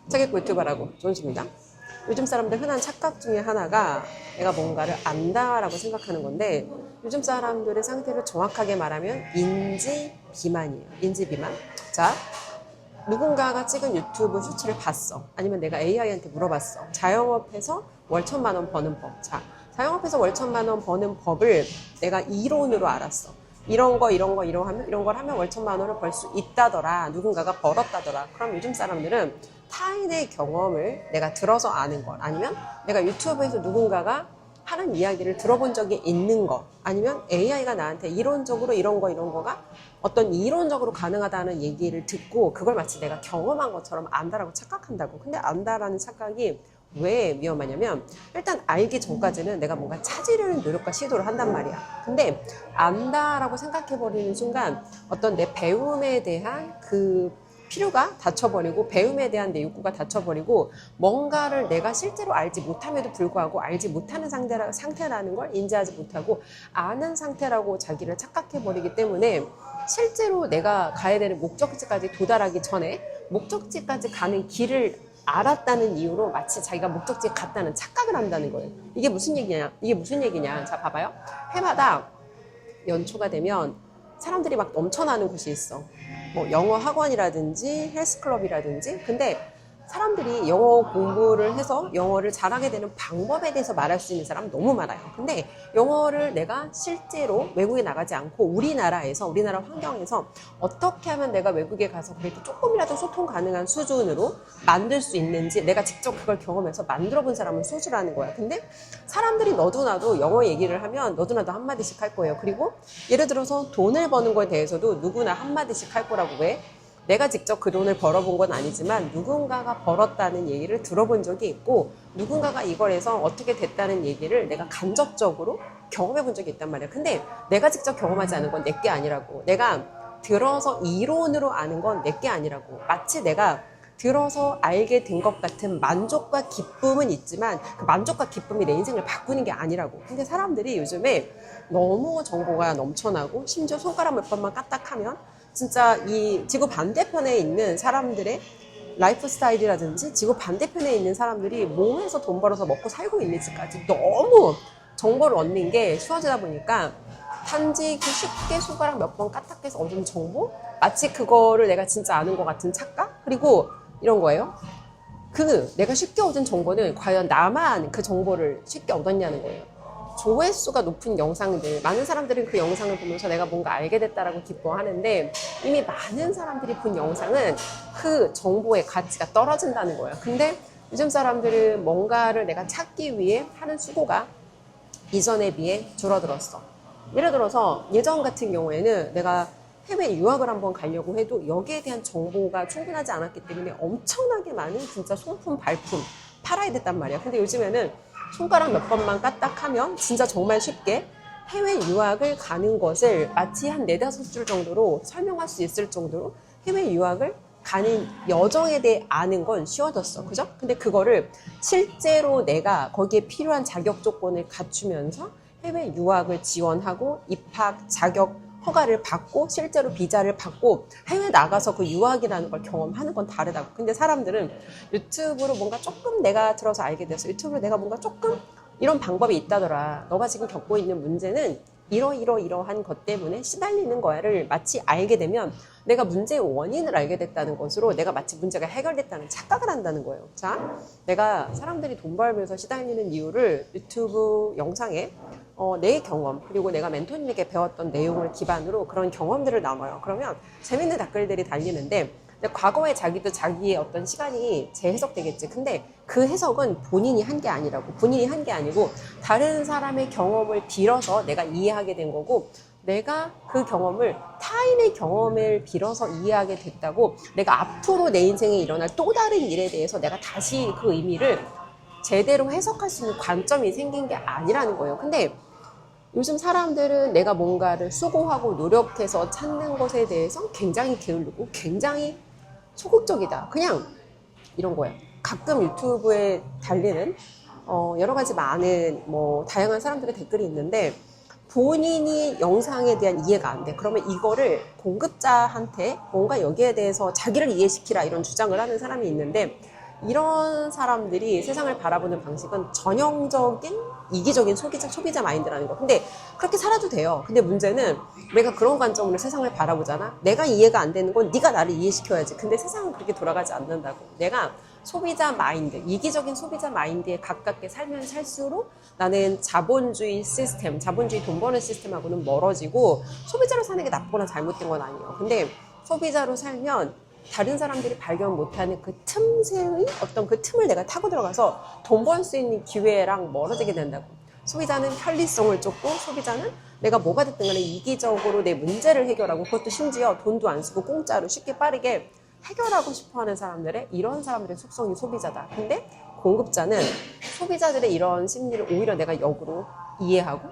책읽고 유튜버라고 존수입니다. 요즘 사람들 흔한 착각 중에 하나가 내가 뭔가를 안다라고 생각하는 건데, 요즘 사람들의 상태를 정확하게 말하면 인지 비만이에요. 인지 비만. 자, 누군가가 찍은 유튜브 쇼츠를 봤어. 아니면 내가 AI한테 물어봤어. 자영업해서 월 1,000만 원 버는 법. 자, 자영업해서 월 1,000만 원 버는 법을 내가 이론으로 알았어. 이런 걸 하면 월 1,000만 원을 벌 수 있다더라. 누군가가 벌었다더라. 그럼 요즘 사람들은 타인의 경험을 내가 들어서 아는 것, 아니면 내가 유튜브에서 누군가가 하는 이야기를 들어본 적이 있는 것, 아니면 AI가 나한테 이론적으로 이런 거가 어떤 이론적으로 가능하다는 얘기를 듣고 그걸 마치 내가 경험한 것처럼 안다라고 착각한다고. 근데 안다라는 착각이 왜 위험하냐면, 일단 알기 전까지는 내가 뭔가 찾으려는 노력과 시도를 한단 말이야. 근데 안다라고 생각해버리는 순간 어떤 내 배움에 대한 그 필요가 닫혀버리고, 배움에 대한 내 욕구가 닫혀버리고, 뭔가를 내가 실제로 알지 못함에도 불구하고 알지 못하는 상태라는 걸 인지하지 못하고 아는 상태라고 자기를 착각해버리기 때문에, 실제로 내가 가야 되는 목적지까지 도달하기 전에 목적지까지 가는 길을 알았다는 이유로 마치 자기가 목적지에 갔다는 착각을 한다는 거예요. 이게 무슨 얘기냐. 자, 봐봐요. 해마다 연초가 되면 사람들이 막 넘쳐나는 곳이 있어. 뭐 영어 학원이라든지 헬스클럽이라든지. 근데 사람들이 영어 공부를 해서 영어를 잘하게 되는 방법에 대해서 말할 수 있는 사람 너무 많아요. 근데 영어를 내가 실제로 외국에 나가지 않고 우리나라 환경에서 어떻게 하면 내가 외국에 가서 그래도 조금이라도 소통 가능한 수준으로 만들 수 있는지 내가 직접 그걸 경험해서 만들어 본 사람은 소수라는 거야. 근데 사람들이 너도 나도 영어 얘기를 하면 너도 나도 한마디씩 할 거예요. 그리고 예를 들어서 돈을 버는 거에 대해서도 누구나 한마디씩 할 거라고. 왜? 내가 직접 그 돈을 벌어본 건 아니지만 누군가가 벌었다는 얘기를 들어본 적이 있고, 누군가가 이걸 해서 어떻게 됐다는 얘기를 내가 간접적으로 경험해 본 적이 있단 말이야. 근데 내가 직접 경험하지 않은 건 내게 아니라고. 내가 들어서 이론으로 아는 건 내게 아니라고. 마치 내가 들어서 알게 된 것 같은 만족과 기쁨은 있지만 그 만족과 기쁨이 내 인생을 바꾸는 게 아니라고. 근데 사람들이 요즘에 너무 정보가 넘쳐나고, 심지어 손가락 몇 번만 까딱하면 진짜 이 지구 반대편에 있는 사람들의 라이프 스타일이라든지 지구 반대편에 있는 사람들이 몸에서 돈 벌어서 먹고 살고 있는지까지 너무 정보를 얻는 게 쉬워지다 보니까, 단지 그 쉽게 손가락 몇 번 까딱해서 얻은 정보? 마치 그거를 내가 진짜 아는 것 같은 착각? 그리고 이런 거예요. 내가 쉽게 얻은 정보는 과연 나만 그 정보를 쉽게 얻었냐는 거예요. 조회수가 높은 영상들, 많은 사람들은 그 영상을 보면서 내가 뭔가 알게 됐다라고 기뻐하는데, 이미 많은 사람들이 본 영상은 그 정보의 가치가 떨어진다는 거예요. 근데 요즘 사람들은 뭔가를 내가 찾기 위해 하는 수고가 이전에 비해 줄어들었어. 예를 들어서 예전 같은 경우에는 내가 해외 유학을 한번 가려고 해도 여기에 대한 정보가 충분하지 않았기 때문에 엄청나게 많은 진짜 소품, 발품 팔아야 됐단 말이야. 근데 요즘에는 손가락 몇 번만 까딱하면 진짜 정말 쉽게 해외 유학을 가는 것을 마치 한 4-5줄 정도로 설명할 수 있을 정도로 해외 유학을 가는 여정에 대해 아는 건 쉬워졌어. 그죠? 근데 그거를 실제로 내가 거기에 필요한 자격 조건을 갖추면서 해외 유학을 지원하고 입학 자격 허가를 받고 실제로 비자를 받고 해외 나가서 그 유학이라는 걸 경험하는 건 다르다고. 근데 사람들은 유튜브로 뭔가 조금 내가 들어서 알게 돼서, 유튜브로 내가 뭔가 조금 이런 방법이 있다더라, 너가 지금 겪고 있는 문제는 이러한 것 때문에 시달리는 거야를 마치 알게 되면 내가 문제의 원인을 알게 됐다는 것으로 내가 마치 문제가 해결됐다는 착각을 한다는 거예요. 자, 내가 사람들이 돈 벌면서 시달리는 이유를 유튜브 영상에 내 경험, 그리고 내가 멘토님에게 배웠던 내용을 기반으로 그런 경험들을 나눠요. 그러면 재밌는 댓글들이 달리는데, 과거에 자기도 자기의 어떤 시간이 재해석되겠지. 근데 그 해석은 본인이 한 게 아니라고. 본인이 한 게 아니고 다른 사람의 경험을 빌어서 내가 이해하게 된 거고, 내가 그 경험을 타인의 경험을 빌어서 이해하게 됐다고 내가 앞으로 내 인생에 일어날 또 다른 일에 대해서 내가 다시 그 의미를 제대로 해석할 수 있는 관점이 생긴 게 아니라는 거예요. 근데 요즘 사람들은 내가 뭔가를 수고하고 노력해서 찾는 것에 대해서 굉장히 게으르고 굉장히 소극적이다. 그냥 이런 거예요. 가끔 유튜브에 달리는 여러 가지 많은 다양한 사람들의 댓글이 있는데, 본인이 영상에 대한 이해가 안 돼. 그러면 이거를 공급자한테 뭔가 여기에 대해서 자기를 이해시키라 이런 주장을 하는 사람이 있는데, 이런 사람들이 세상을 바라보는 방식은 전형적인 이기적인 소비자 마인드라는 거. 근데 그렇게 살아도 돼요. 근데 문제는 우리가 그런 관점으로 세상을 바라보잖아. 내가 이해가 안 되는 건 네가 나를 이해시켜야지. 근데 세상은 그렇게 돌아가지 않는다고. 내가 소비자 마인드, 이기적인 소비자 마인드에 가깝게 살면 살수록 나는 자본주의 시스템, 자본주의 돈 버는 시스템하고는 멀어지고, 소비자로 사는 게 나쁘거나 잘못된 건 아니에요. 근데 소비자로 살면 다른 사람들이 발견 못하는 그 틈새의 어떤 그 틈을 내가 타고 들어가서 돈 벌 수 있는 기회랑 멀어지게 된다고. 소비자는 편리성을 쫓고, 소비자는 내가 뭐가 됐든 간에 이기적으로 내 문제를 해결하고, 그것도 심지어 돈도 안 쓰고 공짜로 쉽게 빠르게 해결하고 싶어하는 사람들의, 이런 사람들의 속성이 소비자다. 근데 공급자는 소비자들의 이런 심리를 오히려 내가 역으로 이해하고,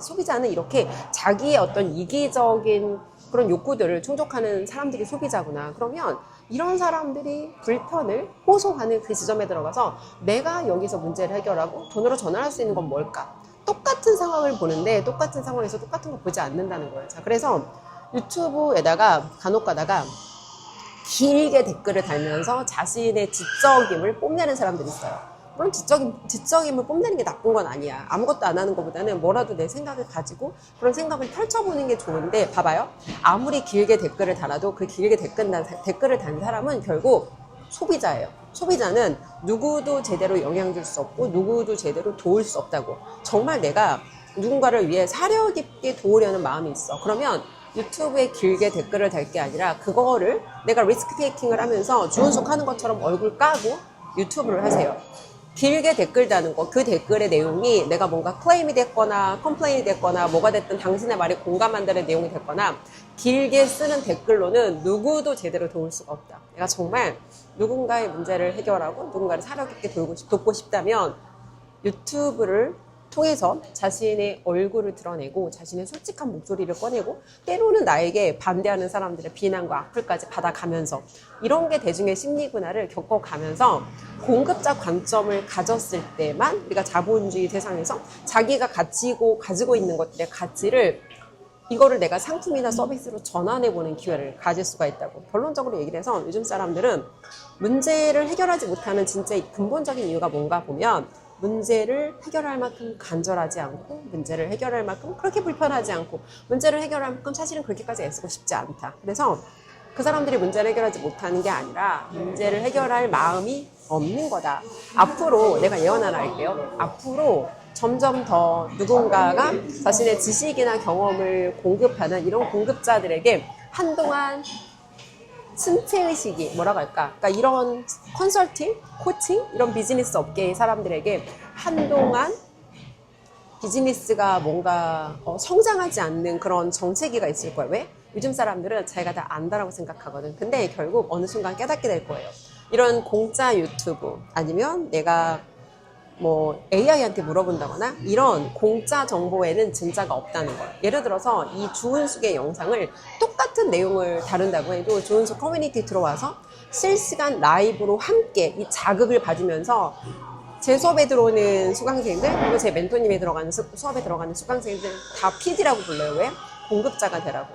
소비자는 이렇게 자기의 어떤 이기적인 그런 욕구들을 충족하는 사람들이 소비자구나. 그러면 이런 사람들이 불편을 호소하는 그 지점에 들어가서 내가 여기서 문제를 해결하고 돈으로 전환할 수 있는 건 뭘까? 똑같은 상황을 보는데 똑같은 상황에서 똑같은 걸 보지 않는다는 거예요. 자, 그래서 유튜브에다가 간혹 가다가 길게 댓글을 달면서 자신의 지적임을 뽐내는 사람들이 있어요. 물론 지적임을 뽐내는 게 나쁜 건 아니야. 아무것도 안 하는 것보다는 뭐라도 내 생각을 가지고 그런 생각을 펼쳐보는 게 좋은데, 봐봐요. 아무리 길게 댓글을 달아도 그 길게 댓글을 단 사람은 결국 소비자예요. 소비자는 누구도 제대로 영향 줄 수 없고 누구도 제대로 도울 수 없다고. 정말 내가 누군가를 위해 사려 깊게 도우려는 마음이 있어. 그러면 유튜브에 길게 댓글을 달 게 아니라 그거를 내가 리스크 테이킹을 하면서 주은석 하는 것처럼 얼굴 까고 유튜브를 하세요. 길게 댓글 다는 거, 그 댓글의 내용이 내가 뭔가 클레임이 됐거나 컴플레인이 됐거나 뭐가 됐든 당신의 말에 공감한다는 내용이 됐거나, 길게 쓰는 댓글로는 누구도 제대로 도울 수가 없다. 내가 정말 누군가의 문제를 해결하고 누군가를 사려 깊게 돕고 싶다면 유튜브를 통해서 자신의 얼굴을 드러내고 자신의 솔직한 목소리를 꺼내고, 때로는 나에게 반대하는 사람들의 비난과 악플까지 받아가면서, 이런 게 대중의 심리구나를 겪어가면서 공급자 관점을 가졌을 때만 우리가 자본주의 세상에서 자기가 가지고 있는 것들의 가치를, 이거를 내가 상품이나 서비스로 전환해보는 기회를 가질 수가 있다고. 결론적으로 얘기를 해서 요즘 사람들은 문제를 해결하지 못하는 진짜 근본적인 이유가 뭔가 보면, 문제를 해결할 만큼 간절하지 않고, 문제를 해결할 만큼 그렇게 불편하지 않고, 문제를 해결할 만큼 사실은 그렇게까지 애쓰고 싶지 않다. 그래서 그 사람들이 문제를 해결하지 못하는 게 아니라 문제를 해결할 마음이 없는 거다. 앞으로 내가 예언 하나 할게요. 앞으로 점점 더 누군가가 자신의 지식이나 경험을 공급하는 이런 공급자들에게 한동안 침체의식이, 뭐라고 할까? 그러니까 이런 컨설팅, 코칭, 이런 비즈니스 업계의 사람들에게 한동안 비즈니스가 뭔가 성장하지 않는 그런 정체기가 있을 거예요. 왜? 요즘 사람들은 자기가 다 안다라고 생각하거든. 근데 결국 어느 순간 깨닫게 될 거예요. 이런 공짜 유튜브, 아니면 내가 뭐 AI한테 물어본다거나 이런 공짜 정보에는 진짜가 없다는 거예요. 예를 들어서 이 주은숙의 영상을 똑같은 내용을 다룬다고 해도 주은숙 커뮤니티 들어와서 실시간 라이브로 함께 이 자극을 받으면서 제 수업에 들어오는 수강생들, 그리고 제 멘토님이 수업에 들어가는 수강생들 다 PD라고 불러요. 왜? 공급자가 되라고.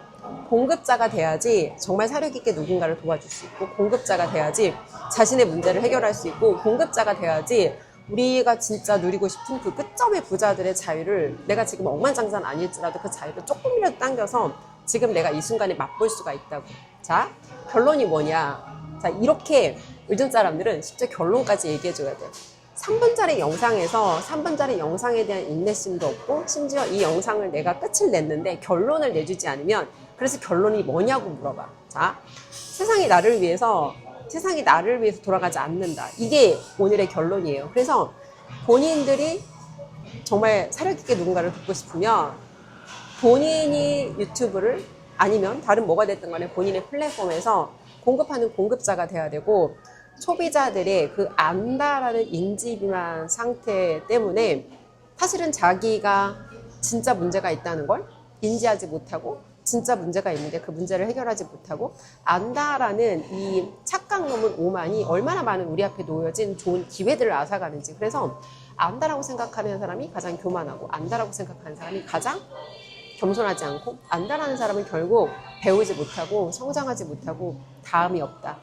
공급자가 돼야지 정말 사려 깊게 누군가를 도와줄 수 있고, 공급자가 돼야지 자신의 문제를 해결할 수 있고, 공급자가 돼야지 우리가 진짜 누리고 싶은 그 끝점의 부자들의 자유를, 내가 지금 억만장자는 아닐지라도 그 자유를 조금이라도 당겨서 지금 내가 이 순간에 맛볼 수가 있다고. 자, 결론이 뭐냐. 자, 이렇게 요즘 사람들은 진짜 결론까지 얘기해줘야 돼. 3분짜리 영상에서 3분짜리 영상에 대한 인내심도 없고, 심지어 이 영상을 내가 끝을 냈는데 결론을 내주지 않으면, 그래서 결론이 뭐냐고 물어봐. 자, 세상이 나를 위해서 돌아가지 않는다. 이게 오늘의 결론이에요. 그래서 본인들이 정말 사려 깊게 누군가를 돕고 싶으면 본인이 유튜브를, 아니면 다른 뭐가 됐든 간에 본인의 플랫폼에서 공급하는 공급자가 돼야 되고, 소비자들의 그 안다라는 인지비만 상태 때문에 사실은 자기가 진짜 문제가 있다는 걸 인지하지 못하고, 진짜 문제가 있는데 그 문제를 해결하지 못하고, 안다라는 이 착각 넘은 오만이 얼마나 많은 우리 앞에 놓여진 좋은 기회들을 앗아가는지. 그래서 안다라고 생각하는 사람이 가장 교만하고, 안다라고 생각하는 사람이 가장 겸손하지 않고, 안다라는 사람은 결국 배우지 못하고 성장하지 못하고 다음이 없다.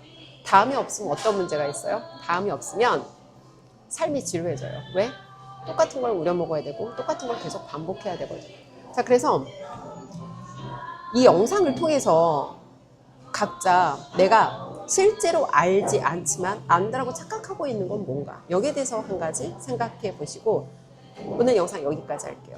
다음이 없으면 어떤 문제가 있어요? 다음이 없으면 삶이 지루해져요. 왜? 똑같은 걸 우려먹어야 되고 똑같은 걸 계속 반복해야 되거든요. 자, 그래서 이 영상을 통해서 각자 내가 실제로 알지 않지만 안다라고 착각하고 있는 건 뭔가, 여기에 대해서 한 가지 생각해 보시고 오늘 영상 여기까지 할게요.